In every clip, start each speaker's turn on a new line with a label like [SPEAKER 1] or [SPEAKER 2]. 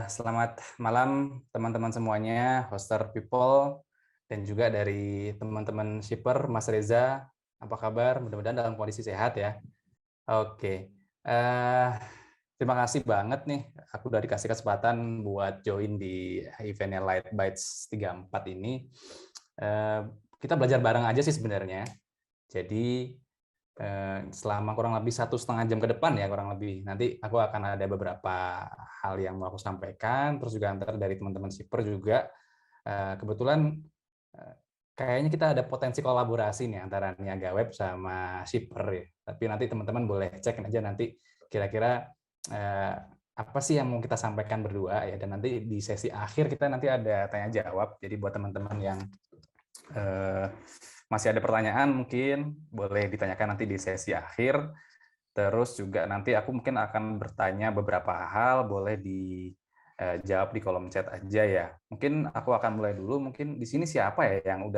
[SPEAKER 1] Selamat malam teman-teman semuanya, hoster people, dan juga dari teman-teman shipper, Mas Reza. Apa kabar? Mudah-mudahan dalam kondisi sehat ya. Oke, terima kasih banget nih, aku udah dikasih kesempatan buat join di eventnya Light Bytes 34 ini. Eh, Kita belajar bareng aja sih sebenarnya. Jadi selama kurang lebih 1,5 jam ke depan ya, kurang lebih. Nanti aku akan ada beberapa hal yang mau aku sampaikan, terus juga antar dari teman-teman shipper juga. Kebetulan kayaknya kita ada potensi kolaborasi nih antara Niaga Web sama shipper ya. Tapi nanti teman-teman boleh cek aja nanti kira-kira apa sih yang mau kita sampaikan berdua ya. Dan nanti di sesi akhir kita nanti ada tanya jawab. Jadi buat teman-teman yang masih ada pertanyaan mungkin boleh ditanyakan nanti di sesi akhir. Terus juga nanti aku mungkin akan bertanya beberapa hal, boleh dijawab di kolom chat aja ya. Mungkin aku akan mulai dulu. Mungkin di sini siapa ya yang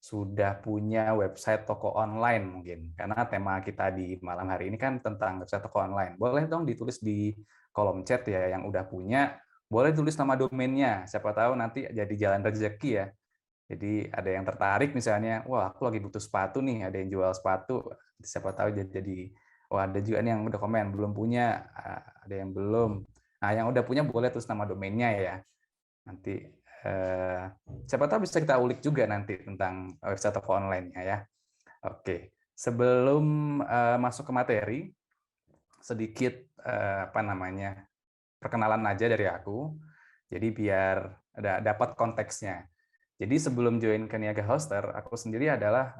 [SPEAKER 1] sudah punya website toko online mungkin? Karena tema kita di malam hari ini kan tentang website toko online. Boleh dong ditulis di kolom chat ya yang udah punya. Boleh tulis nama domainnya. Siapa tahu nanti jadi jalan rezeki ya. Jadi ada yang tertarik misalnya, wah aku lagi butuh sepatu nih, ada yang jual sepatu, siapa tahu jadi, wah ada juga nih yang udah komen belum punya, ada yang belum. Nah yang udah punya boleh terus nama domainnya ya. Nanti siapa tahu bisa kita ulik juga nanti tentang website toko online-nya ya. Oke, sebelum masuk ke materi, sedikit apa namanya perkenalan aja dari aku. Jadi biar dapat konteksnya. Jadi sebelum join ke Niaga Hoster, aku sendiri adalah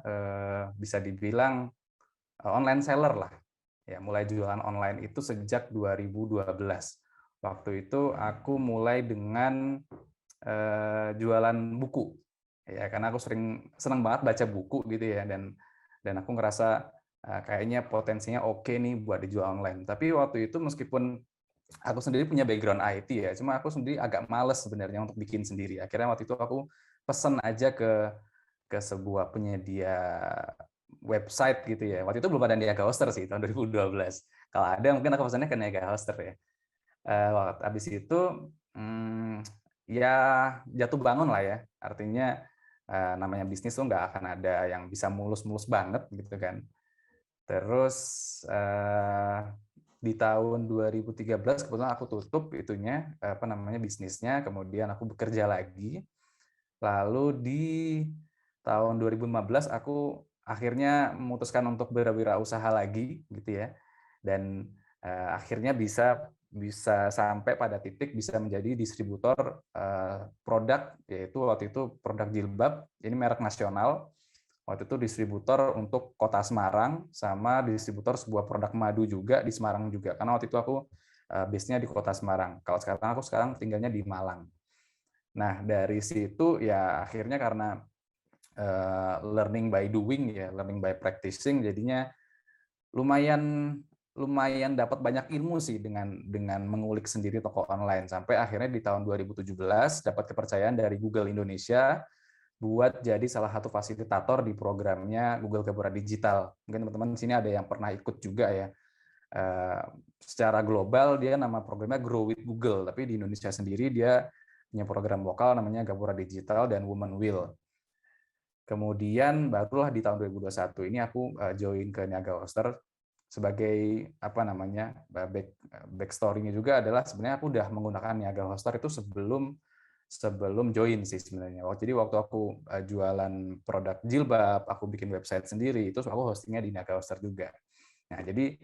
[SPEAKER 1] bisa dibilang online seller lah. Ya, mulai jualan online itu sejak 2012. Waktu itu aku mulai dengan jualan buku. Ya, karena aku senang banget baca buku gitu ya, dan aku ngerasa kayaknya potensinya oke nih buat dijual online. Tapi waktu itu meskipun aku sendiri punya background IT ya, cuma aku sendiri agak males sebenarnya untuk bikin sendiri. Akhirnya waktu itu aku pesen aja ke sebuah penyedia website gitu ya. Waktu itu belum ada Niaga Hoster sih tahun 2012. Kalau ada mungkin aku pesannya ke Niaga Hoster ya. Habis itu ya jatuh bangun lah ya. Artinya namanya bisnis tuh nggak akan ada yang bisa mulus-mulus banget gitu kan. Terus di tahun 2013 kebetulan aku tutup itunya apa namanya bisnisnya, kemudian aku bekerja lagi. Lalu di tahun 2015 aku akhirnya memutuskan untuk berwirausaha lagi gitu ya. Dan akhirnya bisa sampai pada titik bisa menjadi distributor produk, yaitu waktu itu produk jilbab, ini merek nasional. Waktu itu distributor untuk Kota Semarang sama distributor sebuah produk madu juga di Semarang juga. Karena waktu itu aku base-nya di Kota Semarang. Kalau aku sekarang tinggalnya di Malang. Nah, dari situ ya akhirnya karena learning by doing ya, learning by practicing, jadinya lumayan lumayan dapat banyak ilmu sih dengan mengulik sendiri toko online, sampai akhirnya di tahun 2017 dapat kepercayaan dari Google Indonesia buat jadi salah satu fasilitator di programnya Google Gapura Digital. Mungkin teman-teman di sini ada yang pernah ikut juga ya. Secara global dia nama programnya Grow with Google, tapi di Indonesia sendiri dia punya program lokal namanya Gapura Digital dan Women Will. Kemudian barulah di tahun 2021 ini aku join ke Niaga Hoster sebagai apa namanya backstory-nya juga adalah sebenarnya aku udah menggunakan Niaga Hoster itu sebelum join sih sebenarnya. Jadi waktu aku jualan produk jilbab, aku bikin website sendiri, itu aku hostingnya di Niaga Hoster juga. Nah, jadi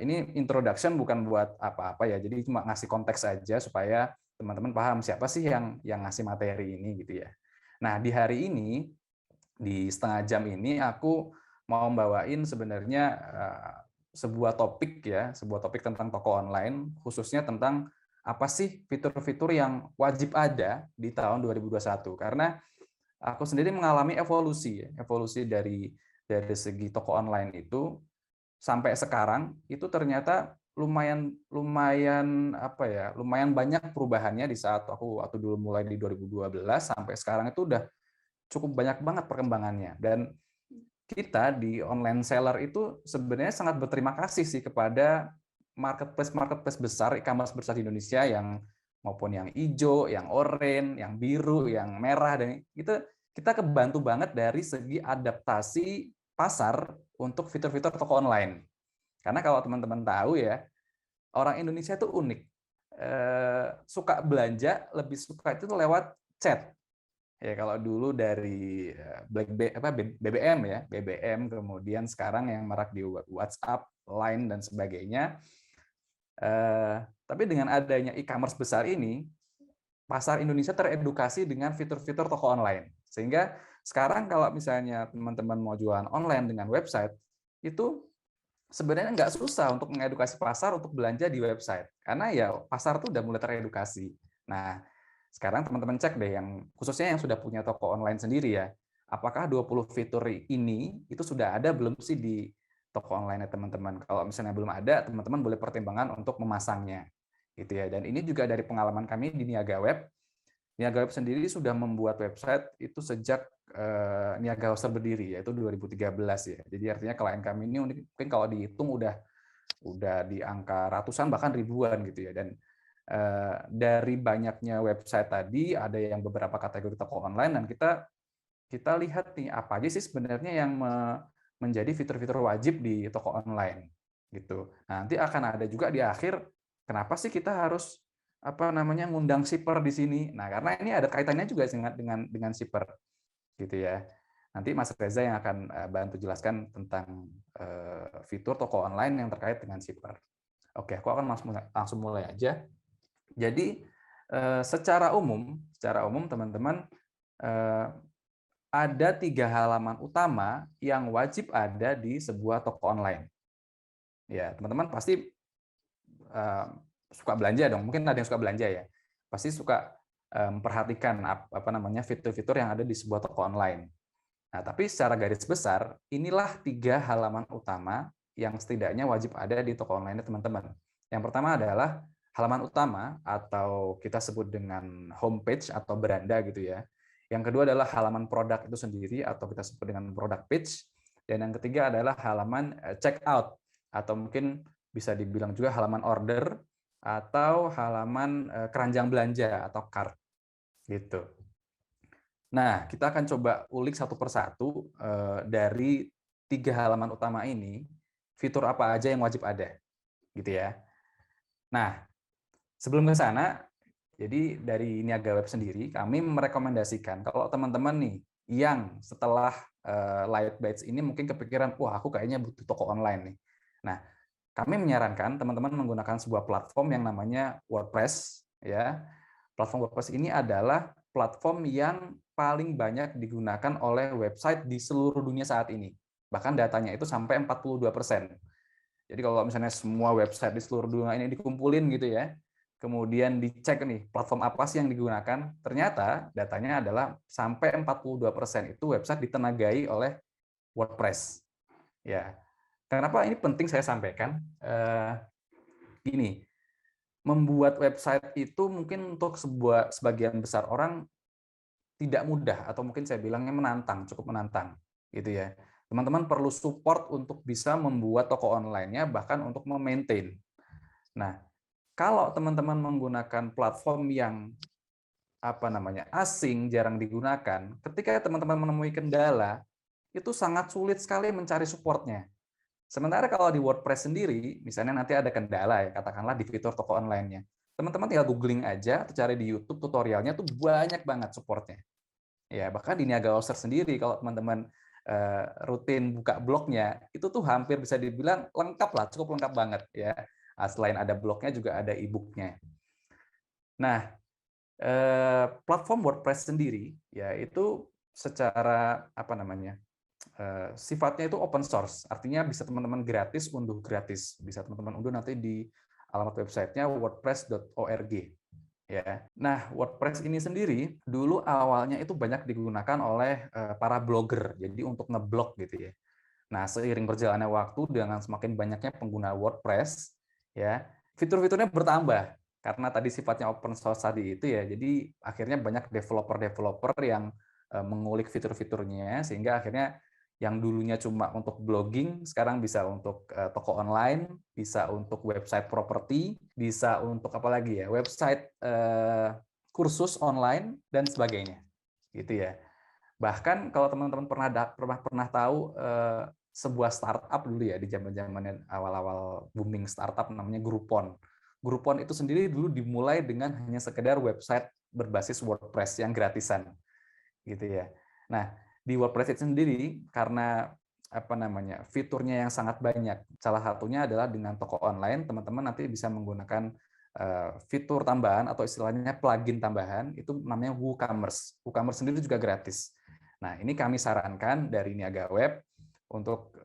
[SPEAKER 1] ini introduction bukan buat apa-apa ya, jadi cuma ngasih konteks aja supaya teman-teman paham siapa sih yang ngasih materi ini gitu ya. Nah, di hari ini di setengah jam ini aku mau membawain sebenarnya sebuah topik tentang toko online, khususnya tentang apa sih fitur-fitur yang wajib ada di tahun 2021. Karena aku sendiri mengalami evolusi dari segi toko online itu sampai sekarang itu ternyata lumayan lumayan apa ya, lumayan banyak perubahannya di saat aku waktu dulu mulai di 2012 sampai sekarang itu udah cukup banyak banget perkembangannya. Dan kita di online seller itu sebenarnya sangat berterima kasih sih kepada marketplace besar, e-commerce besar di Indonesia yang maupun yang hijau, yang oranye, yang biru, yang merah, dan itu kita kebantu banget dari segi adaptasi pasar untuk fitur-fitur toko online. Karena kalau teman-teman tahu ya, orang Indonesia itu unik. Suka belanja, lebih suka itu lewat chat. Ya kalau dulu dari BBM ya, BBM, kemudian sekarang yang marak di WhatsApp, Line dan sebagainya. Tapi dengan adanya e-commerce besar ini, pasar Indonesia teredukasi dengan fitur-fitur toko online. Sehingga sekarang kalau misalnya teman-teman mau jualan online dengan website, itu sebenarnya nggak susah untuk mengedukasi pasar untuk belanja di website. Karena ya pasar tuh udah mulai teredukasi. Nah, sekarang teman-teman cek deh, yang khususnya yang sudah punya toko online sendiri ya, apakah 20 fitur ini itu sudah ada belum sih di toko online teman-teman? Kalau misalnya belum ada, teman-teman boleh pertimbangan untuk memasangnya. Gitu ya. Dan ini juga dari pengalaman kami di Niaga Web. Niaga Web sendiri sudah membuat website itu sejak Niaga Hoster berdiri, yaitu 2013 ya. Jadi artinya klien kami ini mungkin kalau dihitung udah di angka ratusan bahkan ribuan gitu ya. Dan dari banyaknya website tadi ada yang beberapa kategori toko online, dan kita lihat nih apa aja sih sebenarnya yang menjadi fitur-fitur wajib di toko online gitu. Nah, nanti akan ada juga di akhir kenapa sih kita harus ngundang shipper di sini. Nah, karena ini ada kaitannya juga dengan shipper gitu ya. Nanti Mas Reza yang akan bantu jelaskan tentang fitur toko online yang terkait dengan shipper. Oke, aku akan langsung mulai aja. Jadi secara umum teman-teman, ada 3 halaman utama yang wajib ada di sebuah toko online. Ya, teman-teman pasti suka belanja dong. Mungkin ada yang suka belanja ya. Pasti suka memperhatikan fitur-fitur yang ada di sebuah toko online. Nah, tapi secara garis besar, inilah 3 halaman utama yang setidaknya wajib ada di toko online teman-teman. Yang pertama adalah halaman utama atau kita sebut dengan homepage atau beranda gitu ya. Yang kedua adalah halaman produk itu sendiri atau kita sebut dengan product page. Dan yang ketiga adalah halaman checkout atau mungkin bisa dibilang juga halaman order atau halaman keranjang belanja atau cart gitu. Nah, kita akan coba ulik satu persatu dari 3 halaman utama ini, fitur apa aja yang wajib ada, gitu ya. Nah, sebelum ke sana, jadi dari Niaga Web sendiri, kami merekomendasikan kalau teman-teman nih yang setelah Light Bytes ini mungkin kepikiran, wah aku kayaknya butuh toko online nih. Nah, kami menyarankan teman-teman menggunakan sebuah platform yang namanya WordPress. Ya, platform WordPress ini adalah platform yang paling banyak digunakan oleh website di seluruh dunia saat ini. Bahkan datanya itu sampai 42%. Jadi kalau misalnya semua website di seluruh dunia ini dikumpulin gitu ya, kemudian dicek nih platform apa sih yang digunakan, ternyata datanya adalah sampai 42% itu website ditenagai oleh WordPress. Ya, kenapa ini penting saya sampaikan? Gini, membuat website itu mungkin untuk sebagian besar orang tidak mudah atau mungkin saya bilangnya menantang, cukup menantang, gitu ya. Teman-teman perlu support untuk bisa membuat toko online-nya, bahkan untuk memaintain. Nah, kalau teman-teman menggunakan platform yang asing, jarang digunakan, ketika teman-teman menemui kendala, itu sangat sulit sekali mencari supportnya. Sementara kalau di WordPress sendiri, misalnya nanti ada kendala ya, katakanlah di fitur toko online-nya. Teman-teman tinggal googling aja atau cari di YouTube tutorialnya tuh banyak banget supportnya. Ya, bahkan di Niaga Hoster sendiri kalau teman-teman rutin buka blognya, itu tuh hampir bisa dibilang lengkap lah, cukup lengkap banget ya. Selain ada blognya juga ada e-booknya. Nah, platform WordPress sendiri ya itu secara sifatnya itu open source, artinya bisa teman-teman gratis unduh gratis, bisa teman-teman unduh nanti di alamat websitenya wordpress.org. Ya, nah WordPress ini sendiri dulu awalnya itu banyak digunakan oleh para blogger, jadi untuk ngeblog gitu ya. Nah seiring berjalannya waktu dengan semakin banyaknya pengguna WordPress, ya fitur-fiturnya bertambah karena tadi sifatnya open source tadi itu ya, jadi akhirnya banyak developer-developer yang mengulik fitur-fiturnya sehingga akhirnya yang dulunya cuma untuk blogging, sekarang bisa untuk toko online, bisa untuk website properti, bisa untuk apa lagi ya, website kursus online dan sebagainya, gitu ya. Bahkan kalau teman-teman pernah tahu sebuah startup dulu ya di zaman-zaman awal-awal booming startup namanya Groupon. Groupon itu sendiri dulu dimulai dengan hanya sekedar website berbasis WordPress yang gratisan, gitu ya. Nah, di WordPress itu sendiri karena apa namanya fiturnya yang sangat banyak. Salah satunya adalah dengan toko online, teman-teman nanti bisa menggunakan fitur tambahan atau istilahnya plugin tambahan itu namanya WooCommerce. WooCommerce sendiri juga gratis. Nah, ini kami sarankan dari Niaga Web untuk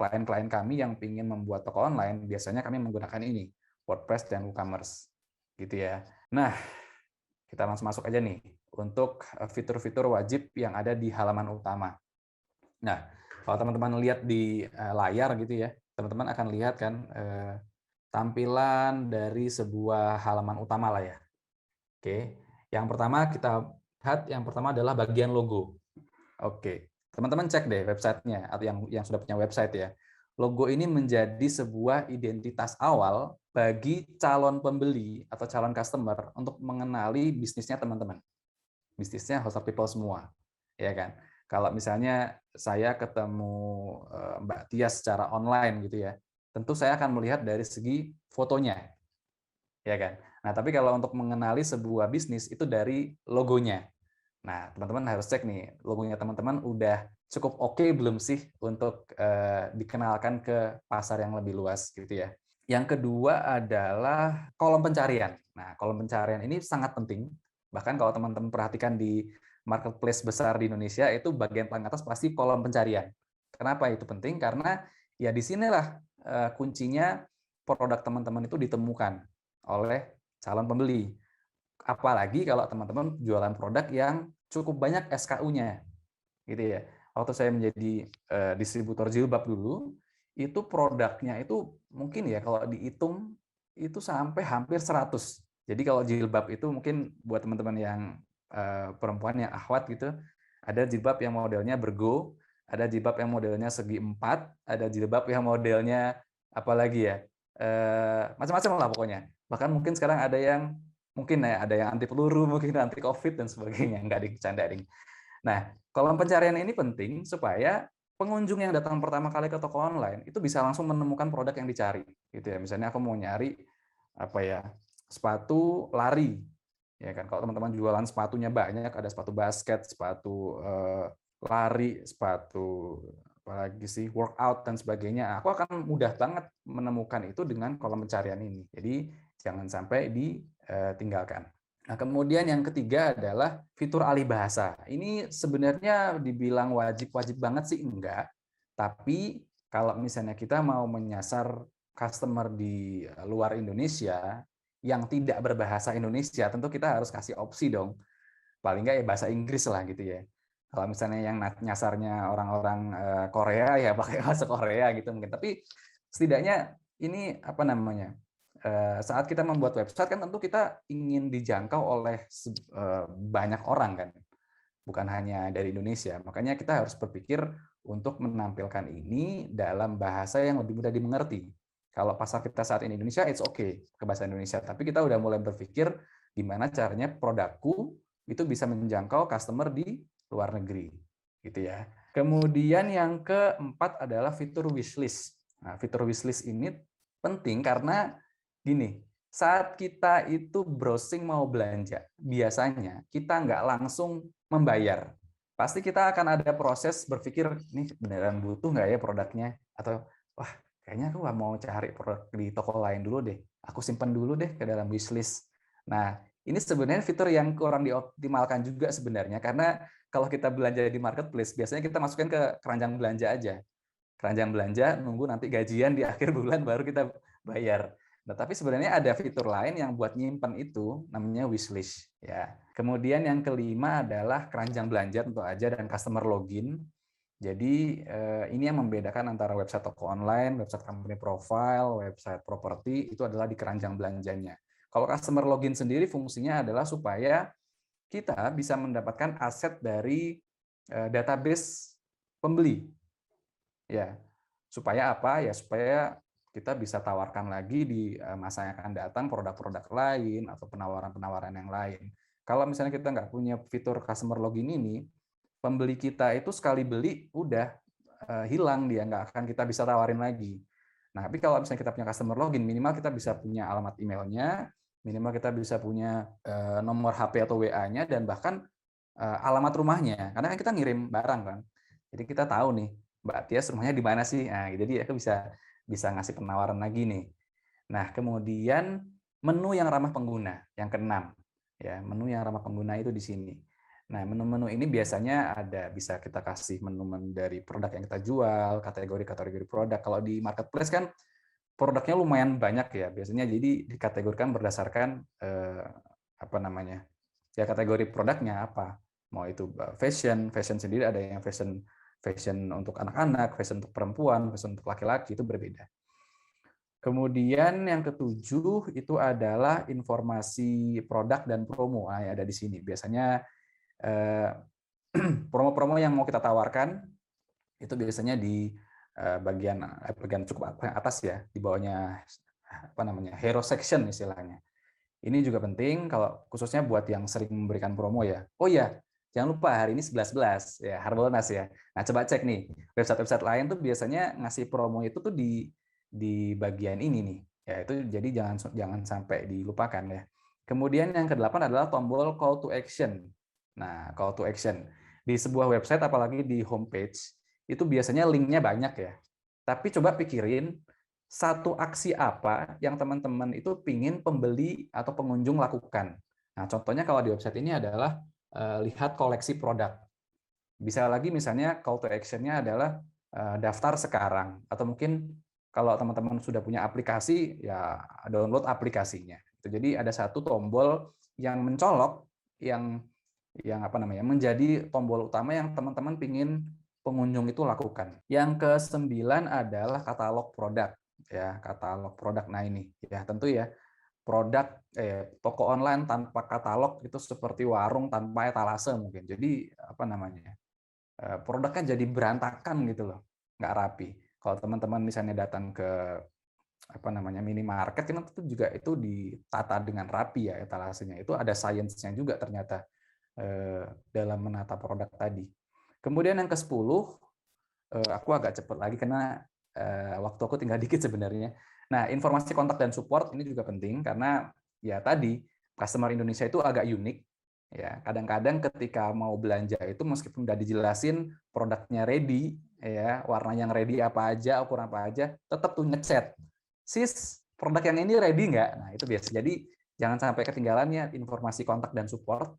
[SPEAKER 1] klien-klien kami yang ingin membuat toko online, biasanya kami menggunakan ini, WordPress dan WooCommerce. Gitu ya. Nah, kita langsung masuk aja nih untuk fitur-fitur wajib yang ada di halaman utama. Nah, kalau teman-teman lihat di layar gitu ya, teman-teman akan lihat kan tampilan dari sebuah halaman utama lah ya. Oke, yang pertama kita lihat yang pertama adalah bagian logo. Oke, teman-teman cek deh websitenya atau yang sudah punya website ya. Logo ini menjadi sebuah identitas awal bagi calon pembeli atau calon customer untuk mengenali bisnisnya teman-teman. Bisnisnya Hostel People semua, ya kan? Kalau misalnya saya ketemu Mbak Tias secara online gitu ya, tentu saya akan melihat dari segi fotonya, ya kan? Nah, tapi kalau untuk mengenali sebuah bisnis itu dari logonya. Nah, teman-teman harus cek nih, logonya teman-teman udah cukup oke belum sih untuk dikenalkan ke pasar yang lebih luas gitu ya. Yang kedua adalah kolom pencarian. Nah, kolom pencarian ini sangat penting. Bahkan kalau teman-teman perhatikan di marketplace besar di Indonesia, itu bagian paling atas pasti kolom pencarian. Kenapa itu penting? Karena ya di sinilah kuncinya produk teman-teman itu ditemukan oleh calon pembeli. Apalagi kalau teman-teman jualan produk yang cukup banyak SKU-nya, gitu ya. Waktu saya menjadi distributor jilbab dulu, itu produknya itu mungkin ya kalau dihitung itu sampai hampir 100. Jadi kalau jilbab itu mungkin buat teman-teman yang perempuan yang akhwat gitu, ada jilbab yang modelnya bergo, ada jilbab yang modelnya segi empat, ada jilbab yang modelnya apalagi ya, macam-macam lah pokoknya. Bahkan mungkin sekarang ada yang mungkin ya ada yang anti peluru, mungkin anti covid dan sebagainya, nggak dicandain. Nah, kolom pencarian ini penting supaya pengunjung yang datang pertama kali ke toko online itu bisa langsung menemukan produk yang dicari, gitu ya. Misalnya aku mau nyari apa ya, sepatu lari, ya kan. Kalau teman-teman jualan sepatunya banyak, ada sepatu basket, sepatu lari, sepatu apalagi sih workout dan sebagainya. Aku akan mudah banget menemukan itu dengan kolom pencarian ini. Jadi jangan sampai ditinggalkan. Nah, kemudian yang ketiga adalah fitur alih bahasa. Ini sebenarnya dibilang wajib-wajib banget sih enggak. Tapi kalau misalnya kita mau menyasar customer di luar Indonesia yang tidak berbahasa Indonesia, tentu kita harus kasih opsi dong. Paling enggak ya bahasa Inggris lah gitu ya. Kalau misalnya yang nyasarnya orang-orang Korea ya pakai bahasa Korea gitu mungkin. Tapi setidaknya ini apa namanya? Saat kita membuat website kan tentu kita ingin dijangkau oleh banyak orang kan, bukan hanya dari Indonesia. Makanya kita harus berpikir untuk menampilkan ini dalam bahasa yang lebih mudah dimengerti. Kalau pasar kita saat ini Indonesia, it's okay ke bahasa Indonesia. Tapi kita udah mulai berpikir gimana caranya produkku itu bisa menjangkau customer di luar negeri, gitu ya. Kemudian yang keempat adalah fitur wishlist. Nah, fitur wishlist ini penting karena gini, saat kita itu browsing mau belanja, biasanya kita nggak langsung membayar. Pasti kita akan ada proses berpikir, nih beneran butuh nggak ya produknya? Atau, wah kayaknya aku nggak mau cari produk di toko lain dulu deh. Aku simpan dulu deh ke dalam wishlist. Nah, ini sebenarnya fitur yang kurang dioptimalkan juga sebenarnya, karena kalau kita belanja di marketplace, biasanya kita masukkan ke keranjang belanja aja. Keranjang belanja, nunggu nanti gajian di akhir bulan baru kita bayar. Nah, tapi sebenarnya ada fitur lain yang buat nyimpen itu, namanya wishlist. Ya. Kemudian yang kelima adalah keranjang belanja tentu aja dan customer login. Jadi ini yang membedakan antara website toko online, website company profile, website properti itu adalah di keranjang belanjanya. Kalau customer login sendiri fungsinya adalah supaya kita bisa mendapatkan aset dari database pembeli. Ya, supaya apa? Ya supaya kita bisa tawarkan lagi di masa yang akan datang produk-produk lain atau penawaran-penawaran yang lain. Kalau misalnya kita nggak punya fitur customer login ini, pembeli kita itu sekali beli udah hilang dia, nggak akan kita bisa tawarin lagi. Nah, tapi kalau misalnya kita punya customer login, minimal kita bisa punya alamat emailnya, minimal kita bisa punya nomor HP atau WA-nya, dan bahkan alamat rumahnya. Karena kan kita ngirim barang kan. Jadi kita tahu nih, Mbak Tias rumahnya di mana sih? Nah, jadi aku bisa bisa ngasih penawaran lagi nih. Nah, kemudian menu yang ramah pengguna, yang keenam. Ya, menu yang ramah pengguna itu di sini. Nah, menu-menu ini biasanya bisa kita kasih menu-menu dari produk yang kita jual, kategori-kategori produk. Kalau di marketplace kan produknya lumayan banyak ya. Biasanya jadi dikategorikan berdasarkan apa namanya? Ya kategori produknya apa. Mau itu fashion sendiri ada yang fashion fashion untuk anak-anak, fashion untuk perempuan, fashion untuk laki-laki itu berbeda. Kemudian yang ketujuh itu adalah informasi produk dan promo. Nah, ada di sini. Biasanya promo-promo yang mau kita tawarkan itu biasanya di bagian cukup atas ya, di bawahnya apa namanya hero section istilahnya. Ini juga penting kalau khususnya buat yang sering memberikan promo ya. Oh ya, jangan lupa hari ini 11.11 ya, Harbolnas ya. Nah, coba cek nih, website-website lain tuh biasanya ngasih promo itu tuh di bagian ini nih. Ya, itu jadi jangan sampai dilupakan ya. Kemudian yang kedelapan adalah tombol call to action. Nah, call to action. Di sebuah website apalagi di homepage itu biasanya linknya banyak ya. Tapi coba pikirin satu aksi apa yang teman-teman itu pingin pembeli atau pengunjung lakukan. Nah, contohnya kalau di website ini adalah lihat koleksi produk. Bisa lagi misalnya call to action-nya adalah daftar sekarang. Atau mungkin kalau teman-teman sudah punya aplikasi, ya download aplikasinya. Jadi ada satu tombol yang mencolok, yang apa namanya menjadi tombol utama yang teman-teman pingin pengunjung itu lakukan. Yang ke-9 adalah katalog produk. Ya, katalog produk. Nah ini, ya tentu ya, toko online tanpa katalog itu seperti warung tanpa etalase mungkin. Jadi apa namanya? Produknya jadi berantakan gitu loh, nggak rapi. Kalau teman-teman misalnya datang ke apa namanya minimarket kan itu juga itu ditata dengan rapi ya etalasenya. Itu ada sainsnya juga ternyata dalam menata produk tadi. Kemudian yang ke-10, aku agak cepat lagi karena waktu aku tinggal dikit sebenarnya. Nah, informasi kontak dan support ini juga penting karena ya tadi customer Indonesia itu agak unik. Ya, kadang-kadang ketika mau belanja itu meskipun udah dijelasin produknya ready, ya warna yang ready apa aja, ukuran apa aja, tetap tuh ngechat. Sis, produk yang ini ready nggak? Nah, itu biasa. Jadi jangan sampai ketinggalannya informasi kontak dan support.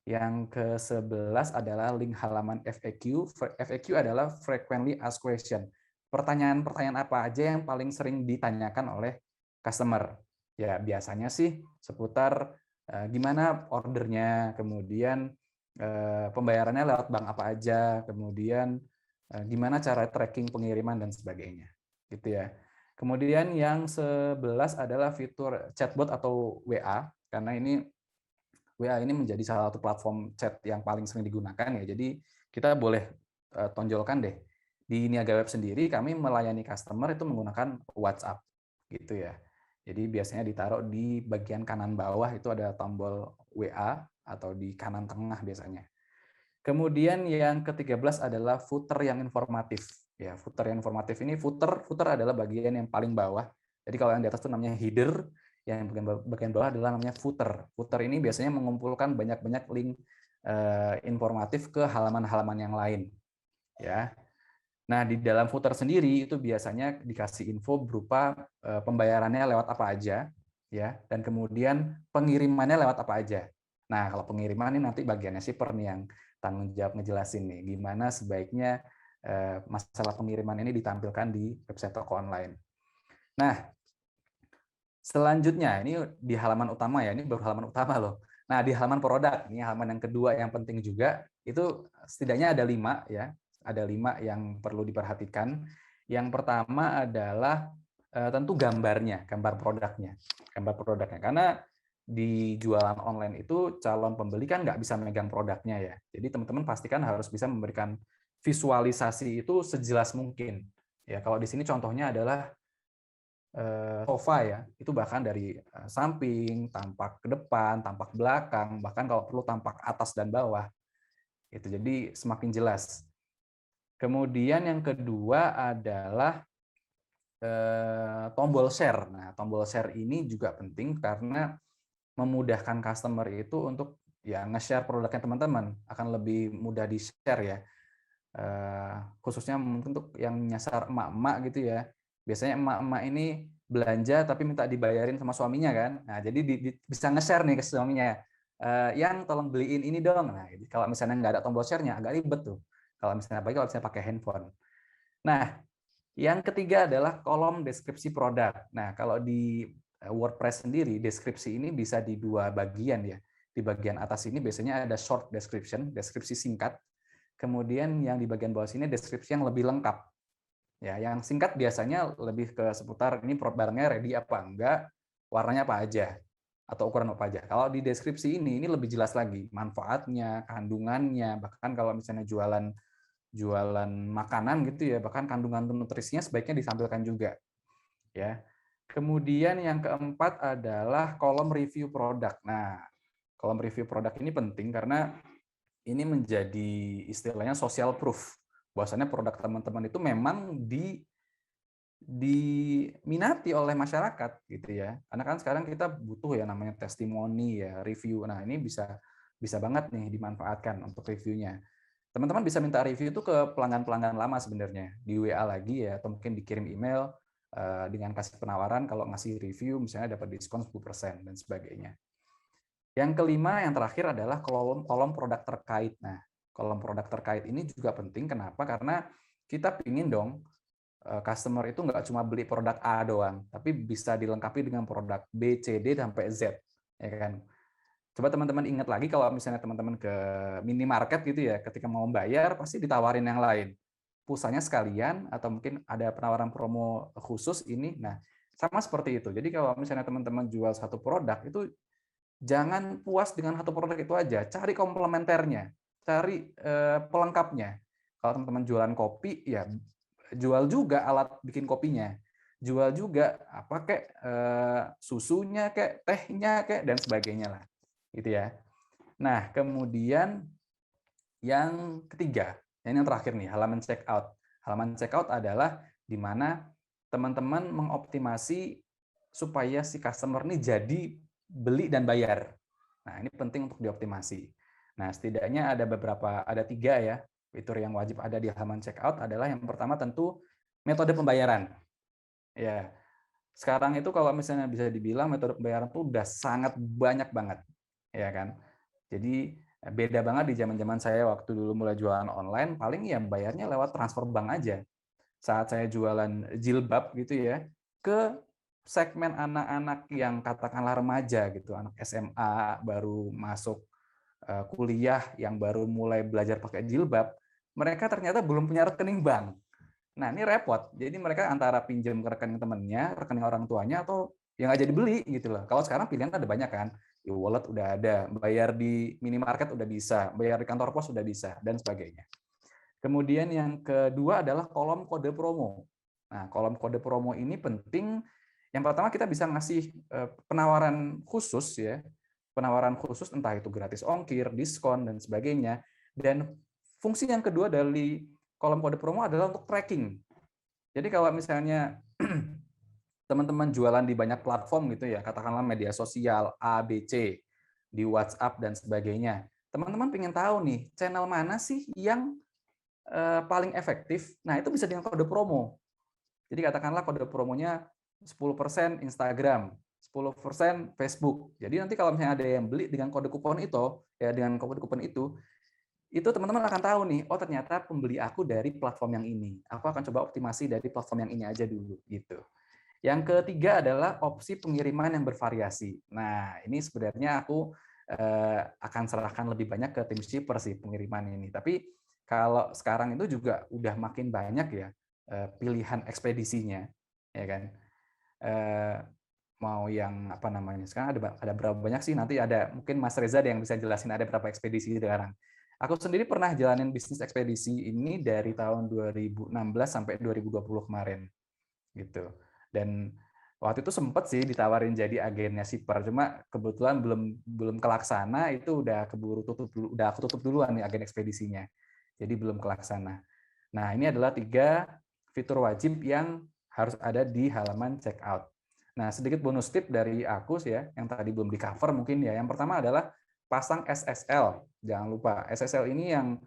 [SPEAKER 1] Yang ke-11 adalah link halaman FAQ. FAQ adalah frequently asked question. Pertanyaan-pertanyaan apa aja yang paling sering ditanyakan oleh customer? Ya, biasanya sih seputar gimana ordernya, kemudian pembayarannya lewat bank apa aja, kemudian gimana cara tracking pengiriman dan sebagainya. Gitu ya. Kemudian yang 11 adalah fitur chatbot atau WA, karena ini WA ini menjadi salah satu platform chat yang paling sering digunakan ya. Jadi kita boleh tonjolkan deh di Niaga Web sendiri kami melayani customer itu menggunakan WhatsApp gitu ya. Jadi biasanya ditaruh di bagian kanan bawah itu ada tombol WA atau di kanan tengah biasanya. Kemudian yang ke-13 adalah footer yang informatif. Ya, footer yang informatif ini footer adalah bagian yang paling bawah. Jadi kalau yang di atas itu namanya header, yang bagian bawah adalah namanya footer. Footer ini biasanya mengumpulkan banyak-banyak link informatif ke halaman-halaman yang lain. Ya. Nah, di dalam footer sendiri itu biasanya dikasih info berupa pembayarannya lewat apa aja, ya, dan kemudian pengirimannya lewat apa aja. Nah, kalau pengiriman ini nanti bagiannya shipper nih yang tanggung jawab ngejelasin nih gimana sebaiknya masalah pengiriman ini ditampilkan di website toko online. Nah, selanjutnya ini di halaman utama ya, ini baru halaman utama loh. Nah, di halaman produk, ini halaman yang kedua yang penting juga, itu setidaknya ada 5 ya. Ada 5 yang perlu diperhatikan. Yang pertama adalah tentu gambarnya, gambar produknya. Gambar produknya. Karena di jualan online itu calon pembeli kan nggak bisa megang produknya ya. Jadi teman-teman pastikan harus bisa memberikan visualisasi itu sejelas mungkin. Ya, kalau di sini contohnya adalah sofa ya, itu bahkan dari samping, tampak ke depan, tampak belakang, bahkan kalau perlu tampak atas dan bawah. Itu jadi semakin jelas. Kemudian yang kedua adalah tombol share. Nah, tombol share ini juga penting karena memudahkan customer itu untuk ya nge-share produknya teman-teman, akan lebih mudah di-share ya. Khususnya mungkin untuk yang nyasar emak-emak gitu ya. Biasanya emak-emak ini belanja tapi minta dibayarin sama suaminya kan. Nah, jadi bisa nge-share nih ke suaminya. Yang tolong beliin ini dong. Nah, kalau misalnya nggak ada tombol share-nya agak ribet tuh. Kalau misalnya apalagi kalau misalnya pakai handphone. Nah, yang ketiga adalah kolom deskripsi produk. Nah, kalau di WordPress sendiri, deskripsi ini bisa di dua bagian ya. Di bagian atas ini biasanya ada short description, deskripsi singkat. Kemudian yang di bagian bawah sini deskripsi yang lebih lengkap. Ya, yang singkat biasanya lebih ke seputar ini barangnya ready apa enggak, warnanya apa aja, atau ukuran apa aja. Kalau di deskripsi ini lebih jelas lagi manfaatnya, kandungannya, bahkan kalau misalnya jualan makanan gitu ya, bahkan kandungan nutrisinya sebaiknya ditampilkan juga ya. Kemudian yang keempat adalah kolom review produk. Nah, kolom review produk ini penting karena ini menjadi istilahnya social proof. Bahwasanya produk teman-teman itu memang diminati oleh masyarakat gitu ya. Karena kan sekarang kita butuh ya namanya testimoni ya, review. Nah, ini bisa banget nih dimanfaatkan untuk reviewnya. Teman-teman bisa minta review itu ke pelanggan-pelanggan lama sebenarnya, di WA lagi ya, atau mungkin dikirim email dengan kasih penawaran kalau ngasih review misalnya dapat diskon 10% dan sebagainya. Yang kelima, yang terakhir adalah kolom produk terkait. Nah, kolom produk terkait ini juga penting. Kenapa? Karena kita ingin dong customer itu nggak cuma beli produk A doang, tapi bisa dilengkapi dengan produk B, C, D sampai Z, ya kan? Coba teman-teman ingat lagi kalau misalnya teman-teman ke minimarket gitu ya, ketika mau bayar pasti ditawarin yang lain. Pulsanya sekalian atau mungkin ada penawaran promo khusus ini. Nah, sama seperti itu. Jadi kalau misalnya teman-teman jual satu produk itu jangan puas dengan satu produk itu aja, cari komplementernya, cari pelengkapnya. Kalau teman-teman jualan kopi, ya jual juga alat bikin kopinya, jual juga apa kayak susunya, kayak tehnya, kayak dan sebagainya lah, gitu ya. Nah, kemudian yang ketiga, yang terakhir nih, halaman checkout. Halaman checkout adalah di mana teman-teman mengoptimasi supaya si customer ini jadi beli dan bayar. Nah, ini penting untuk dioptimasi. Nah, setidaknya ada tiga ya fitur yang wajib ada di halaman checkout adalah yang pertama tentu metode pembayaran. Ya, sekarang itu kalau misalnya bisa dibilang metode pembayaran itu udah sangat banyak banget, ya kan. Jadi beda banget di zaman-zaman saya waktu dulu mulai jualan online, paling ya bayarnya lewat transfer bank aja. Saat saya jualan jilbab gitu ya, ke segmen anak-anak yang katakanlah remaja gitu, anak SMA baru masuk kuliah yang baru mulai belajar pakai jilbab, mereka ternyata belum punya rekening bank. Nah, ini repot. Jadi mereka antara pinjam ke rekening temannya, rekening orang tuanya, atau yang nggak jadi beli gitu loh. Kalau sekarang pilihan ada banyak kan, e-wallet udah ada, bayar di minimarket udah bisa, bayar di kantor pos udah bisa, dan sebagainya. Kemudian yang kedua adalah kolom kode promo. Nah, kolom kode promo ini penting. Yang pertama kita bisa ngasih penawaran khusus ya, penawaran khusus entah itu gratis ongkir, diskon dan sebagainya. Dan fungsi yang kedua dari kolom kode promo adalah untuk tracking. Jadi kalau misalnya teman-teman jualan di banyak platform gitu ya, katakanlah media sosial A, B, C, di WhatsApp dan sebagainya. Teman-teman pengen tahu nih, channel mana sih yang paling efektif? Nah, itu bisa dengan kode promo. Jadi katakanlah kode promonya 10% Instagram, 10% Facebook. Jadi nanti kalau misalnya ada yang beli dengan kode kupon itu, ya dengan kode kupon itu teman-teman akan tahu nih, oh ternyata pembeli aku dari platform yang ini. Aku akan coba optimasi dari platform yang ini aja dulu gitu. Yang ketiga adalah opsi pengiriman yang bervariasi. Nah, ini sebenarnya aku akan serahkan lebih banyak ke tim shipper sih pengiriman ini. Tapi kalau sekarang itu juga udah makin banyak ya pilihan ekspedisinya, ya kan. Mau yang apa namanya? Sekarang ada berapa banyak sih? Nanti ada mungkin Mas Reza yang bisa jelasin ada berapa ekspedisi sekarang. Aku sendiri pernah jalanin bisnis ekspedisi ini dari tahun 2016 sampai 2020 kemarin gitu. Dan waktu itu sempet sih ditawarin jadi agennya Shipper, cuma kebetulan belum belum kelaksana, itu udah keburu tutup dulu, udah aku tutup duluan nih agen ekspedisinya. Jadi belum kelaksana. Nah, ini adalah 3 fitur wajib yang harus ada di halaman checkout. Nah, sedikit bonus tip dari aku sih ya, yang tadi belum di-cover mungkin ya. Yang pertama adalah pasang SSL. Jangan lupa, SSL ini yang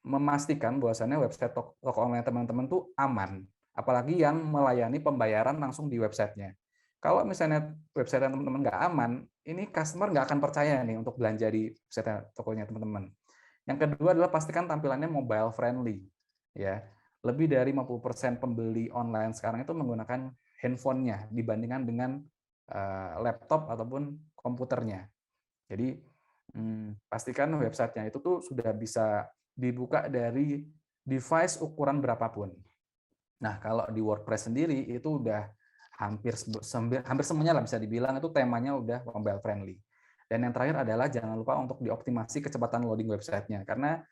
[SPEAKER 1] memastikan bahwasannya website toko online teman-teman tuh aman. Apalagi yang melayani pembayaran langsung di websitenya. Kalau misalnya website teman-teman nggak aman, ini customer nggak akan percaya nih untuk belanja di website tokonya teman-teman. Yang kedua adalah pastikan tampilannya mobile friendly. Ya, lebih dari 50% pembeli online sekarang itu menggunakan handphonenya dibandingkan dengan laptop ataupun komputernya. Jadi pastikan websitenya itu tuh sudah bisa dibuka dari device ukuran berapapun. Nah, kalau di WordPress sendiri itu udah hampir semuanya lah bisa dibilang itu temanya udah mobile friendly. Dan yang terakhir adalah jangan lupa untuk dioptimasi kecepatan loading websitenya, karena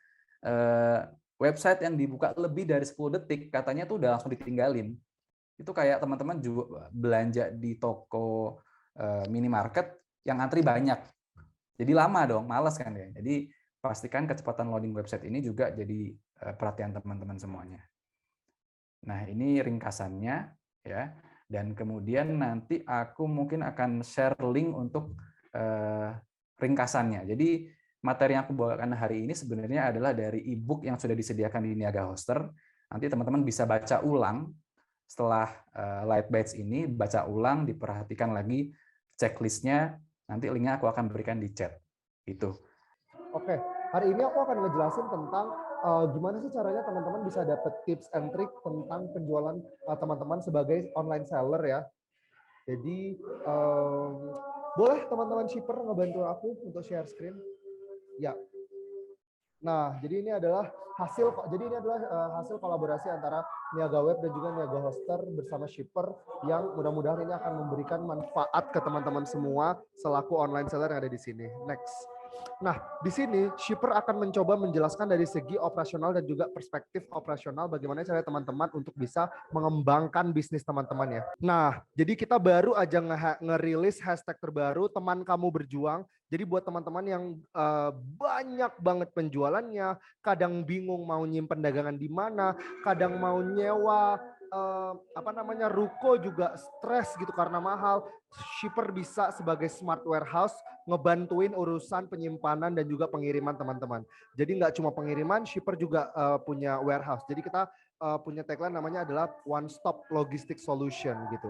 [SPEAKER 1] website yang dibuka lebih dari 10 detik katanya tuh udah langsung ditinggalin. Itu kayak teman-teman juga belanja di toko minimarket yang antri banyak. Jadi lama dong, malas kan ya. Jadi pastikan kecepatan loading website ini juga jadi perhatian teman-teman semuanya. Nah, ini ringkasannya ya. Dan kemudian nanti aku mungkin akan share link untuk ringkasannya. Jadi materi yang aku bawakan hari ini sebenarnya adalah dari e-book yang sudah disediakan di Niaga Hoster. Nanti teman-teman bisa baca ulang setelah Light Batch ini, baca ulang, diperhatikan lagi checklistnya. Nanti linknya aku akan berikan di chat. Itu.
[SPEAKER 2] Oke, hari ini aku akan ngejelasin tentang gimana sih caranya teman-teman bisa dapat tips and trick tentang penjualan teman-teman sebagai online seller ya. Jadi boleh teman-teman shipper ngebantu aku untuk share screen? Ya. Nah, jadi ini adalah hasil kolaborasi antara Niaga Web dan juga Niaga Hoster bersama shipper yang mudah-mudahan ini akan memberikan manfaat ke teman-teman semua selaku online seller yang ada di sini. Next. Nah, di sini shipper akan mencoba menjelaskan dari segi operasional dan juga perspektif operasional bagaimana cara teman-teman untuk bisa mengembangkan bisnis teman-teman ya. Nah, jadi kita baru aja ngerilis hashtag terbaru teman kamu berjuang. Jadi buat teman-teman yang banyak banget penjualannya, kadang bingung mau nyimpen dagangan di mana, kadang mau nyewa ruko juga stres gitu karena mahal. Shipper bisa sebagai smart warehouse ngebantuin urusan penyimpanan dan juga pengiriman teman-teman. Jadi nggak cuma pengiriman, shipper juga punya warehouse. Jadi kita punya tagline namanya adalah one stop logistic solution gitu.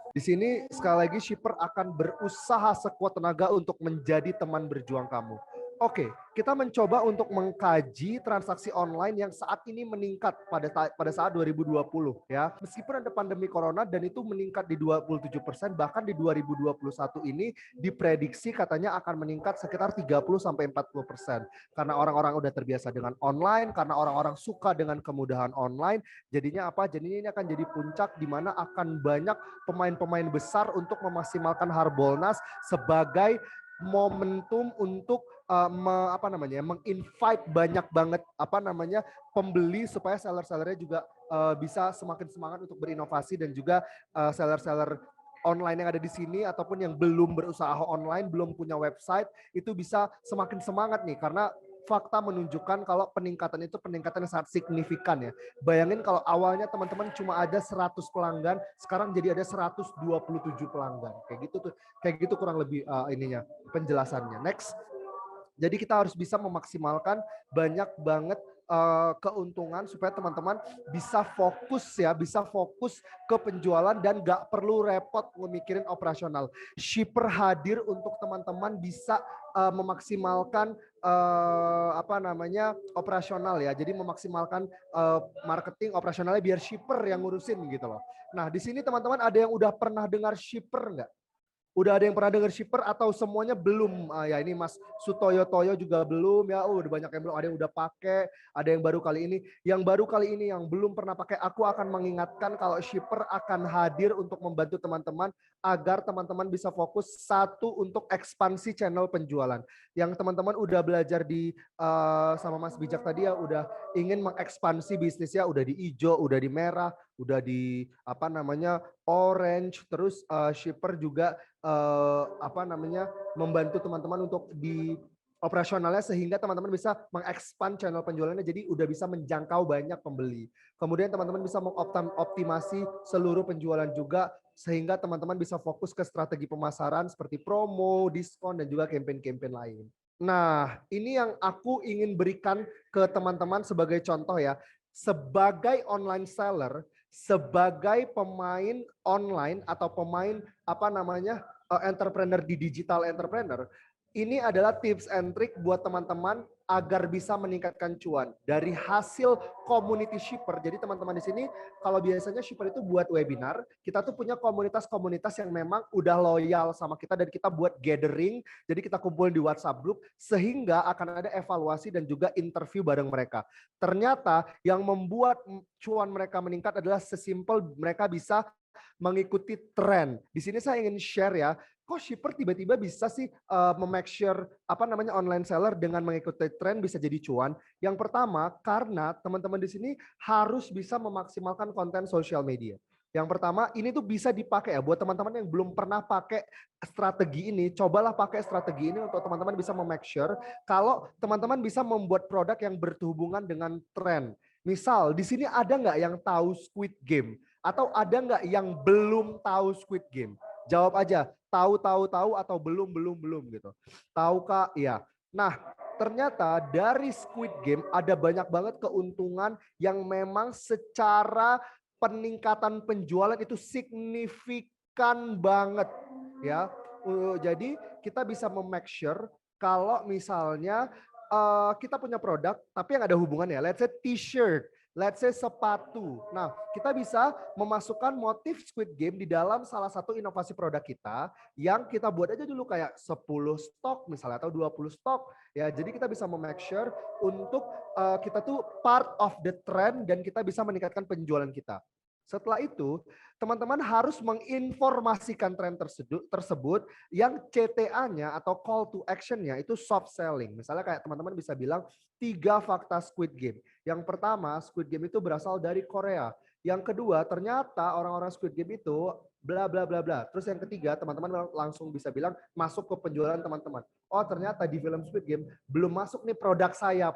[SPEAKER 2] Di sini sekali lagi shipper akan berusaha sekuat tenaga untuk menjadi teman berjuang kamu. Oke, kita mencoba untuk mengkaji transaksi online yang saat ini meningkat pada saat 2020 ya. Meskipun ada pandemi corona dan itu meningkat di 27%, bahkan di 2021 ini diprediksi katanya akan meningkat sekitar 30-40%. Karena orang-orang udah terbiasa dengan online, karena orang-orang suka dengan kemudahan online, jadinya apa? Jadinya ini akan jadi puncak di mana akan banyak pemain-pemain besar untuk memaksimalkan Harbolnas sebagai momentum untuk menginvite banyak banget pembeli supaya seller-sellernya juga bisa semakin semangat untuk berinovasi dan juga seller-seller online yang ada di sini ataupun yang belum berusaha online, belum punya website itu bisa semakin semangat nih karena fakta menunjukkan kalau peningkatan itu peningkatan yang sangat signifikan ya. Bayangin kalau awalnya teman-teman cuma ada 100 pelanggan, sekarang jadi ada 127 pelanggan. Kayak gitu kurang lebih penjelasannya. Next. Jadi kita harus bisa memaksimalkan banyak banget keuntungan supaya teman-teman bisa fokus ke penjualan dan nggak perlu repot memikirin operasional. Shipper hadir untuk teman-teman bisa memaksimalkan operasional ya. Jadi memaksimalkan marketing operasionalnya biar shipper yang ngurusin gitu loh. Nah di sini teman-teman ada yang udah pernah dengar shipper nggak? Udah ada yang pernah dengar shipper atau semuanya belum? Ya ini Mas Sutoyo Toyo juga belum ya. Udah banyak yang belum. Ada yang udah pakai, ada yang baru kali ini. Yang baru kali ini yang belum pernah pakai, aku akan mengingatkan kalau shipper akan hadir untuk membantu teman-teman agar teman-teman bisa fokus satu untuk ekspansi channel penjualan. Yang teman-teman udah belajar di sama Mas Bijak tadi ya, udah ingin mengekspansi bisnisnya, udah di hijau, udah di merah, udah di apa namanya orange, terus shipper juga membantu teman-teman untuk di operasionalnya sehingga teman-teman bisa mengekspand channel penjualannya jadi udah bisa menjangkau banyak pembeli. Kemudian teman-teman bisa mengoptimasi seluruh penjualan juga sehingga teman-teman bisa fokus ke strategi pemasaran seperti promo, diskon, dan juga campaign-campaign lain. Nah, ini yang aku ingin berikan ke teman-teman sebagai contoh ya. Sebagai online seller, sebagai pemain online atau pemain entrepreneur di digital entrepreneur, ini adalah tips and trick buat teman-teman agar bisa meningkatkan cuan dari hasil community shipper. Jadi teman-teman di sini kalau biasanya shipper itu buat webinar, kita tuh punya komunitas-komunitas yang memang udah loyal sama kita dan kita buat gathering, jadi kita kumpul di WhatsApp group sehingga akan ada evaluasi dan juga interview bareng mereka. Ternyata yang membuat cuan mereka meningkat adalah sesimpel mereka bisa mengikuti tren. Di sini saya ingin share ya, kok shipper tiba-tiba bisa sih make sure online seller dengan mengikuti tren bisa jadi cuan? Yang pertama, karena teman-teman di sini harus bisa memaksimalkan konten sosial media. Yang pertama, ini tuh bisa dipakai ya buat teman-teman yang belum pernah pakai strategi ini, cobalah pakai strategi ini untuk teman-teman bisa make sure kalau teman-teman bisa membuat produk yang berhubungan dengan tren. Misal, di sini ada nggak yang tahu Squid Game? Atau ada nggak yang belum tahu Squid Game? Jawab aja, tahu atau belum gitu. Tahu Kak? Iya. Nah, ternyata dari Squid Game ada banyak banget keuntungan yang memang secara peningkatan penjualan itu signifikan banget ya. Jadi kita bisa make sure kalau misalnya kita punya produk tapi yang ada hubungannya, let's say t-shirt, let's say sepatu. Nah, kita bisa memasukkan motif Squid Game di dalam salah satu inovasi produk kita yang kita buat aja dulu kayak 10 stok misalnya atau 20 stok ya. Jadi kita bisa make sure untuk kita tuh part of the trend dan kita bisa meningkatkan penjualan kita. Setelah itu, teman-teman harus menginformasikan tren tersebut yang CTA-nya atau call to action-nya itu soft selling. Misalnya kayak teman-teman bisa bilang 3 fakta Squid Game. Yang pertama, Squid Game itu berasal dari Korea. Yang kedua, ternyata orang-orang Squid Game itu bla bla bla bla. Terus yang ketiga, teman-teman langsung bisa bilang masuk ke penjualan teman-teman. Oh, ternyata di film Squid Game belum masuk nih produk saya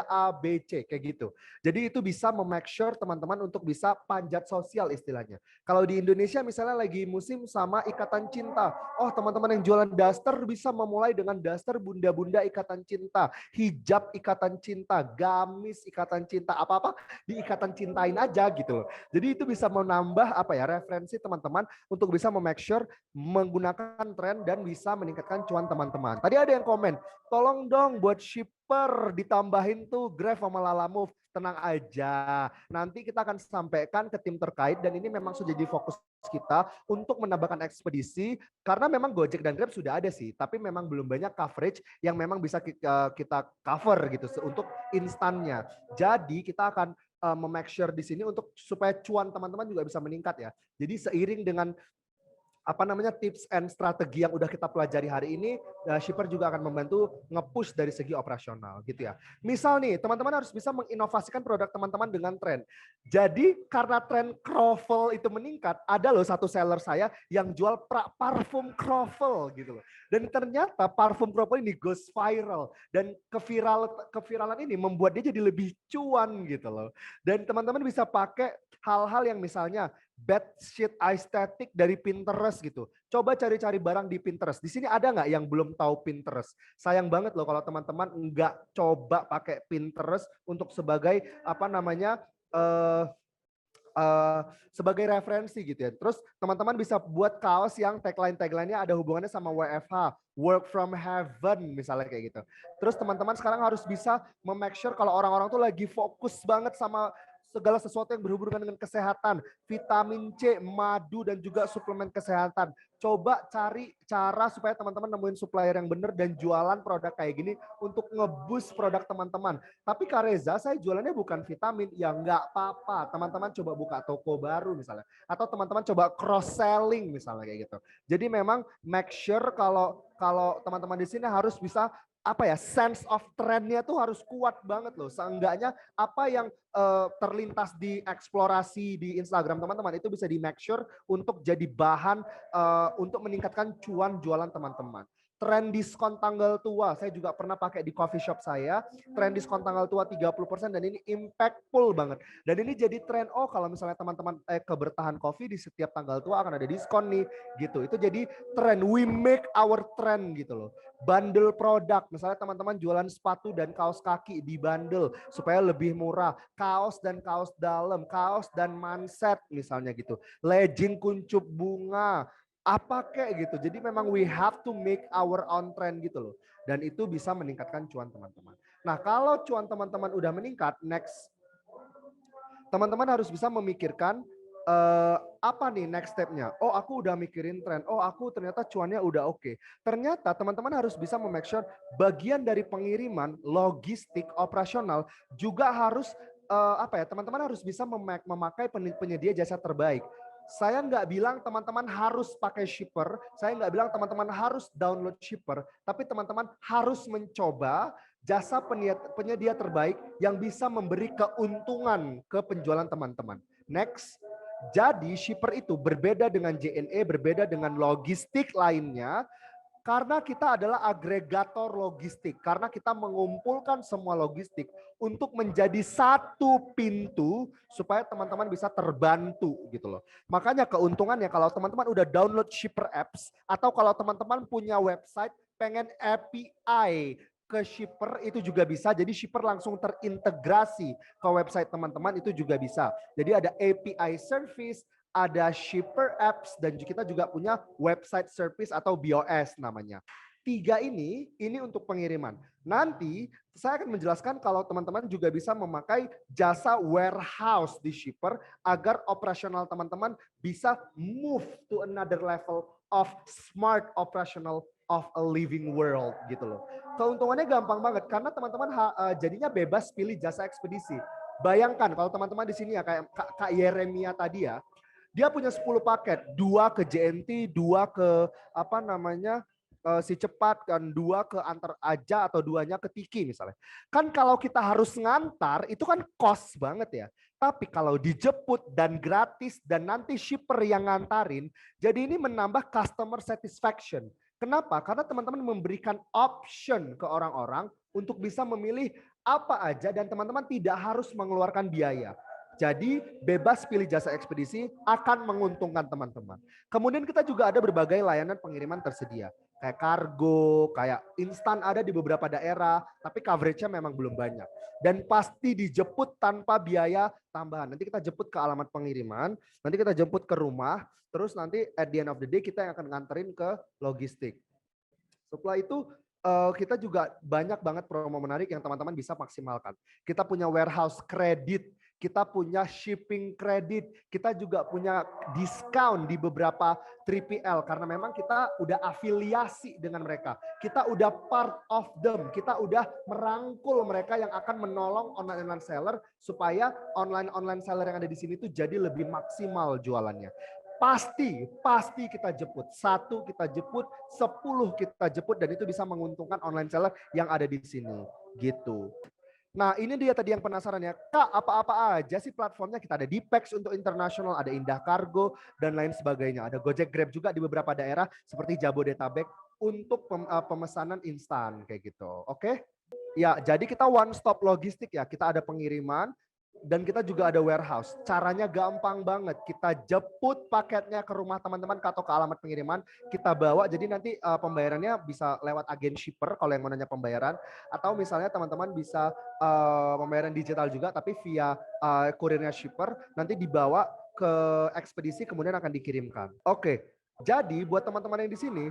[SPEAKER 2] A, B, C kayak gitu. Jadi itu bisa make sure teman-teman untuk bisa panjat sosial istilahnya. Kalau di Indonesia misalnya lagi musim sama ikatan cinta. Oh, teman-teman yang jualan daster bisa memulai dengan daster bunda-bunda ikatan cinta, hijab ikatan cinta, gamis ikatan cinta, apa-apa di ikatan cintain aja gitu loh. Jadi itu bisa menambah referensi teman-teman untuk bisa make sure menggunakan tren dan bisa meningkatkan cuan teman-teman. Tadi ada yang komen, tolong dong buat shipper ditambahin tuh Grab sama Lalamove. Tenang aja, nanti kita akan sampaikan ke tim terkait dan ini memang sudah jadi fokus kita untuk menambahkan ekspedisi karena memang Gojek dan Grab sudah ada sih, tapi memang belum banyak coverage yang memang bisa kita cover gitu untuk instannya. Jadi kita akan make sure di sini untuk supaya cuan teman-teman juga bisa meningkat ya. Jadi seiring dengan tips and strategi yang udah kita pelajari hari ini, shipper juga akan membantu nge-push dari segi operasional gitu ya. Misal nih, teman-teman harus bisa menginovasikan produk teman-teman dengan tren. Jadi karena tren croffle itu meningkat, ada loh satu seller saya yang jual parfum croffle gitu loh. Dan ternyata parfum croffle ini goes viral dan keviralan ini membuat dia jadi lebih cuan gitu loh. Dan teman-teman bisa pakai hal-hal yang misalnya bedsheet aesthetic dari Pinterest gitu. Coba cari-cari barang di Pinterest. Di sini ada nggak yang belum tahu Pinterest? Sayang banget loh kalau teman-teman nggak coba pakai Pinterest untuk sebagai sebagai referensi gitu ya. Terus teman-teman bisa buat kaos yang tagline-nya ada hubungannya sama WFH, work from heaven misalnya kayak gitu. Terus teman-teman sekarang harus bisa make sure kalau orang-orang tuh lagi fokus banget sama segala sesuatu yang berhubungan dengan kesehatan, vitamin C, madu, dan juga suplemen kesehatan. Coba cari cara supaya teman-teman nemuin supplier yang benar dan jualan produk kayak gini untuk nge-boost produk teman-teman. Tapi Kak Reza, saya jualannya bukan vitamin, ya nggak apa-apa. Teman-teman coba buka toko baru misalnya. Atau teman-teman coba cross-selling misalnya kayak gitu. Jadi memang make sure kalau teman-teman di sini harus bisa apa ya, sense of trendnya tuh harus kuat banget loh. Seenggaknya apa yang terlintas di eksplorasi di Instagram teman-teman itu bisa di make sure untuk jadi bahan untuk meningkatkan cuan jualan teman-teman. Tren diskon tanggal tua, saya juga pernah pakai di coffee shop saya. Tren diskon tanggal tua 30% dan ini impactful banget. Dan ini jadi tren, oh kalau misalnya teman-teman kebertahan coffee di setiap tanggal tua akan ada diskon nih, gitu. Itu jadi tren, we make our trend gitu loh. Bundle produk, misalnya teman-teman jualan sepatu dan kaos kaki di bundle supaya lebih murah. Kaos dan kaos dalam, kaos dan manset misalnya gitu. Legging kuncup bunga, apa kayak gitu. Jadi memang we have to make our own trend gitu loh. Dan itu bisa meningkatkan cuan teman-teman. Nah kalau cuan teman-teman udah meningkat, next teman-teman harus bisa memikirkan apa nih next step-nya. Oh aku udah mikirin tren, oh aku ternyata cuannya udah oke. Ternyata teman-teman harus bisa make sure bagian dari pengiriman, logistik, operasional juga harus apa ya, teman-teman harus bisa memakai penyedia jasa terbaik. Saya nggak bilang teman-teman harus pakai shipper, saya nggak bilang teman-teman harus download shipper, tapi teman-teman harus mencoba jasa penyedia terbaik yang bisa memberi keuntungan ke penjualan teman-teman. Next, jadi shipper itu berbeda dengan JNE, berbeda dengan logistik lainnya, karena kita adalah agregator logistik, karena kita mengumpulkan semua logistik untuk menjadi satu pintu supaya teman-teman bisa terbantu gitu loh. Makanya keuntungannya kalau teman-teman udah download shipper apps atau kalau teman-teman punya website pengen API ke shipper itu juga bisa. Jadi shipper langsung terintegrasi ke website teman-teman itu juga bisa. Jadi ada API service, ada shipper apps, dan kita juga punya website service atau BOS namanya. 3 ini untuk pengiriman. Nanti saya akan menjelaskan kalau teman-teman juga bisa memakai jasa warehouse di shipper agar operasional teman-teman bisa move to another level of smart operational of a living world gitu loh. Keuntungannya gampang banget karena teman-teman jadinya bebas pilih jasa ekspedisi. Bayangkan kalau teman-teman di sini ya kayak Kak Yeremia tadi ya, dia punya 10 paket, 2 ke JNT, 2 ke apa namanya si cepat, dan 2 ke antar aja atau 2-nya ke Tiki misalnya. Kan kalau kita harus ngantar itu kan cost banget ya. Tapi kalau dijemput dan gratis dan nanti shipper yang ngantarin, jadi ini menambah customer satisfaction. Kenapa? Karena teman-teman memberikan option ke orang-orang untuk bisa memilih apa aja dan teman-teman tidak harus mengeluarkan biaya. Jadi bebas pilih jasa ekspedisi akan menguntungkan teman-teman. Kemudian kita juga ada berbagai layanan pengiriman tersedia. Kayak kargo, kayak instan ada di beberapa daerah, tapi coveragenya memang belum banyak. Dan pasti dijemput tanpa biaya tambahan. Nanti kita jemput ke alamat pengiriman, nanti kita jemput ke rumah, terus nanti at the end of the day kita yang akan nganterin ke logistik. Setelah itu kita juga banyak banget promo menarik yang teman-teman bisa maksimalkan. Kita punya warehouse kredit, kita punya shipping kredit, kita juga punya diskon di beberapa 3PL karena memang kita udah afiliasi dengan mereka. Kita udah part of them, kita udah merangkul mereka yang akan menolong online seller supaya online seller yang ada di sini tuh jadi lebih maksimal jualannya. Pasti kita jemput. 1 kita jemput, 10 kita jemput, dan itu bisa menguntungkan online seller yang ada di sini. Gitu. Nah ini dia tadi yang penasaran ya, Kak apa-apa aja sih platformnya? Kita ada Dipex untuk internasional, ada Indah Kargo, dan lain sebagainya. Ada Gojek Grab juga di beberapa daerah seperti Jabodetabek untuk pemesanan instan kayak gitu. Oke? Ya, jadi kita one stop logistik ya. Kita ada pengiriman, dan kita juga ada warehouse. Caranya gampang banget. Kita jemput paketnya ke rumah teman-teman atau ke alamat pengiriman. Kita bawa, jadi nanti pembayarannya bisa lewat agen shipper kalau yang mau nanya pembayaran. Atau misalnya teman-teman bisa pembayaran digital juga, tapi via kurirnya shipper. Nanti dibawa ke ekspedisi, kemudian akan dikirimkan. Oke, jadi buat teman-teman yang di sini,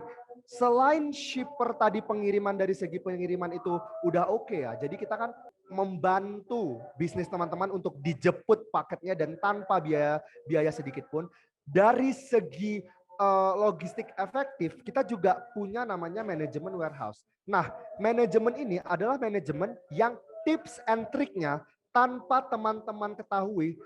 [SPEAKER 2] selain shipper tadi pengiriman dari segi pengiriman itu udah oke ya. Jadi kita kan membantu bisnis teman-teman untuk dijemput paketnya dan tanpa biaya sedikit pun. Dari segi logistik efektif, kita juga punya namanya manajemen warehouse. Nah, manajemen ini adalah manajemen yang tips and triknya tanpa teman-teman ketahui,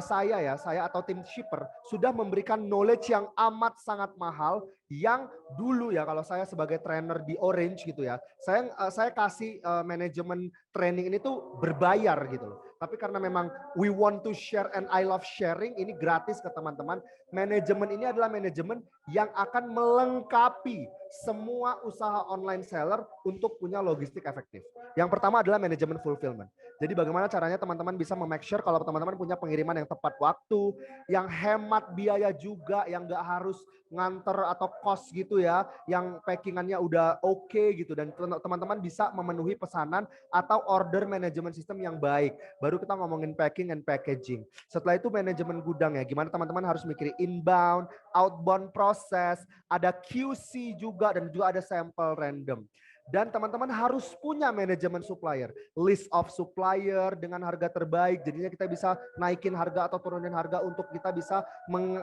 [SPEAKER 2] saya atau tim shipper sudah memberikan knowledge yang amat sangat mahal yang dulu ya, kalau saya sebagai trainer di Orange gitu ya, saya kasih manajemen training ini tuh berbayar gitu loh. Tapi karena memang we want to share and I love sharing, ini gratis ke teman-teman. Manajemen ini adalah manajemen yang akan melengkapi semua usaha online seller untuk punya logistik efektif. Yang pertama adalah manajemen fulfillment. Jadi bagaimana caranya teman-teman bisa make sure kalau teman-teman punya pengiriman yang tepat waktu, yang hemat biaya juga, yang nggak harus nganter atau kos gitu ya, yang packingannya udah oke gitu, dan teman-teman bisa memenuhi pesanan atau order manajemen sistem yang baik. Baru kita ngomongin packing and packaging. Setelah itu manajemen gudang ya, gimana teman-teman harus mikirin inbound, outbound proses, ada QC juga, dan juga ada sampel random. Dan teman-teman harus punya manajemen supplier, list of supplier dengan harga terbaik. Jadinya kita bisa naikin harga atau turunin harga untuk kita bisa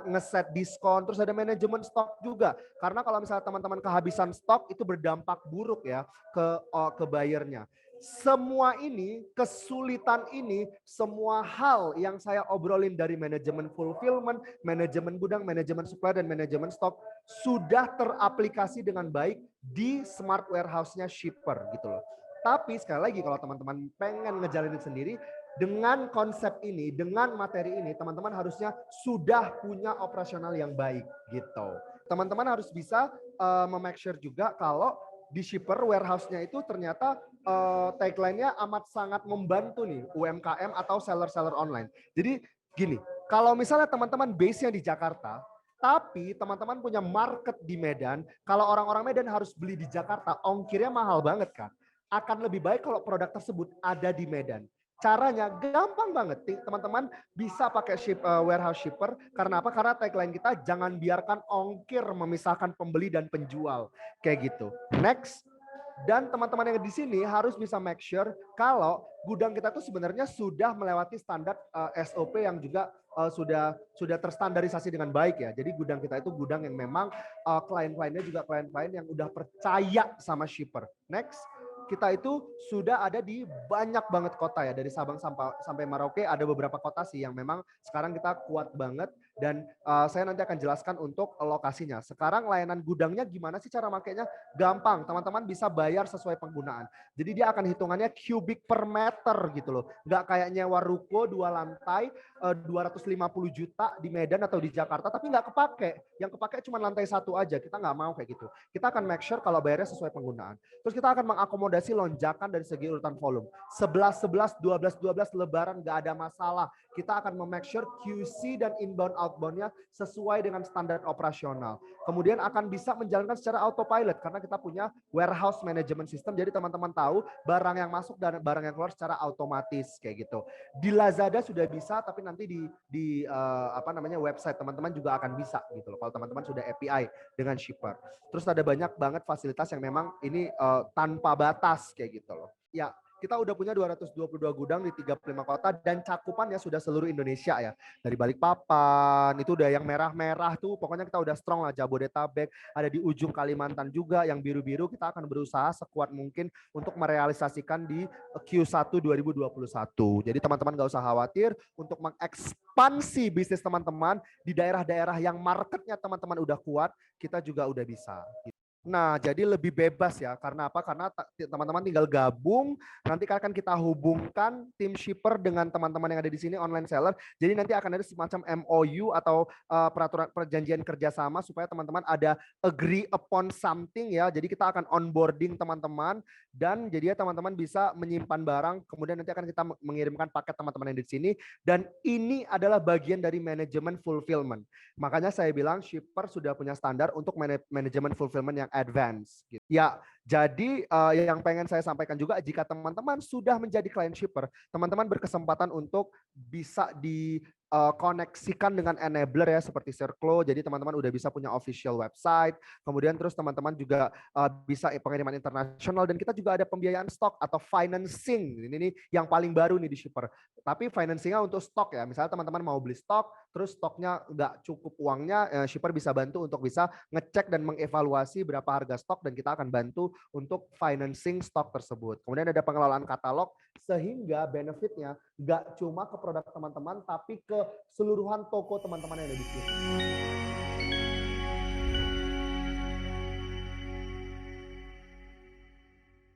[SPEAKER 2] ngeset diskon. Terus ada manajemen stok juga. Karena kalau misalnya teman-teman kehabisan stok itu berdampak buruk ya ke buyernya. Semua ini, kesulitan ini, semua hal yang saya obrolin dari manajemen fulfillment, manajemen gudang, manajemen supply, dan manajemen stok sudah teraplikasi dengan baik di smart warehouse-nya shipper gitu loh. Tapi sekali lagi kalau teman-teman pengen ngejalanin sendiri, dengan konsep ini, dengan materi ini, teman-teman harusnya sudah punya operasional yang baik gitu. Teman-teman harus bisa make sure juga kalau di shipper warehouse-nya itu ternyata tagline-nya amat sangat membantu nih UMKM atau seller-seller online. Jadi gini, kalau misalnya teman-teman base-nya di Jakarta, tapi teman-teman punya market di Medan, kalau orang-orang Medan harus beli di Jakarta, ongkirnya mahal banget kan. Akan lebih baik kalau produk tersebut ada di Medan. Caranya gampang banget, teman-teman bisa pakai warehouse shipper. Karena apa? Karena tagline kita jangan biarkan ongkir memisahkan pembeli dan penjual. Kayak gitu. Next. Dan teman-teman yang di sini harus bisa make sure kalau gudang kita tuh sebenarnya sudah melewati standar SOP yang juga sudah terstandarisasi dengan baik ya. Jadi gudang kita itu gudang yang memang klien-kliennya juga klien-klien yang udah percaya sama shipper. Next. Kita itu sudah ada di banyak banget kota ya, dari Sabang sampai Merauke ada beberapa kota sih yang memang sekarang kita kuat banget, dan saya nanti akan jelaskan untuk lokasinya. Sekarang layanan gudangnya gimana sih cara makainya? Gampang, teman-teman bisa bayar sesuai penggunaan. Jadi dia akan hitungannya kubik per meter gitu loh. Nggak kayak nyewa ruko 2 lantai 250 juta di Medan atau di Jakarta tapi nggak kepake. Yang kepake cuma lantai 1 aja. Kita nggak mau kayak gitu. Kita akan make sure kalau bayarnya sesuai penggunaan. Terus kita akan mengakomodasi lonjakan dari segi urutan volume. 11, 11, 12, 12 lebaran nggak ada masalah. Kita akan make sure QC dan inbound outbound-nya sesuai dengan standar operasional. Kemudian akan bisa menjalankan secara autopilot karena kita punya warehouse management system. Jadi teman-teman tahu barang yang masuk dan barang yang keluar secara otomatis kayak gitu. Di Lazada sudah bisa, tapi nanti di website teman-teman juga akan bisa gitu loh. Kalau teman-teman sudah API dengan shipper. Terus ada banyak banget fasilitas yang memang ini tanpa batas kayak gitu loh. Ya, kita udah punya 222 gudang di 35 kota dan cakupannya sudah seluruh Indonesia ya. Dari Balikpapan, itu udah yang merah-merah tuh, pokoknya kita udah strong lah. Jabodetabek, ada di ujung Kalimantan juga, yang biru-biru kita akan berusaha sekuat mungkin untuk merealisasikan di Q1 2021. Jadi teman-teman gak usah khawatir untuk mengekspansi bisnis teman-teman di daerah-daerah yang marketnya teman-teman udah kuat, kita juga udah bisa. Nah, jadi lebih bebas ya. Karena apa? Karena teman-teman tinggal gabung, nanti akan kita hubungkan tim shipper dengan teman-teman yang ada di sini online seller. Jadi nanti akan ada semacam MOU atau peraturan perjanjian kerjasama supaya teman-teman ada agree upon something ya. Jadi kita akan onboarding teman-teman dan jadi teman-teman bisa menyimpan barang. Kemudian nanti akan kita mengirimkan paket teman-teman yang di sini. Dan ini adalah bagian dari manajemen fulfillment. Makanya saya bilang shipper sudah punya standar untuk manajemen fulfillment yang advance. Ya, jadi yang pengen saya sampaikan juga, jika teman-teman sudah menjadi client shipper, teman-teman berkesempatan untuk bisa koneksikan dengan enabler ya seperti Circlo. Jadi teman-teman udah bisa punya official website. Kemudian terus teman-teman juga bisa pengiriman internasional dan kita juga ada pembiayaan stok atau financing. Ini yang paling baru nih di Shipper. Tapi financingnya untuk stok ya. Misalnya teman-teman mau beli stok, terus stoknya nggak cukup uangnya, Shipper bisa bantu untuk bisa ngecek dan mengevaluasi berapa harga stok dan kita akan bantu untuk financing stok tersebut. Kemudian ada pengelolaan katalog sehingga benefitnya nggak cuma ke produk teman-teman tapi ke keseluruhan toko teman-teman yang ada di sini.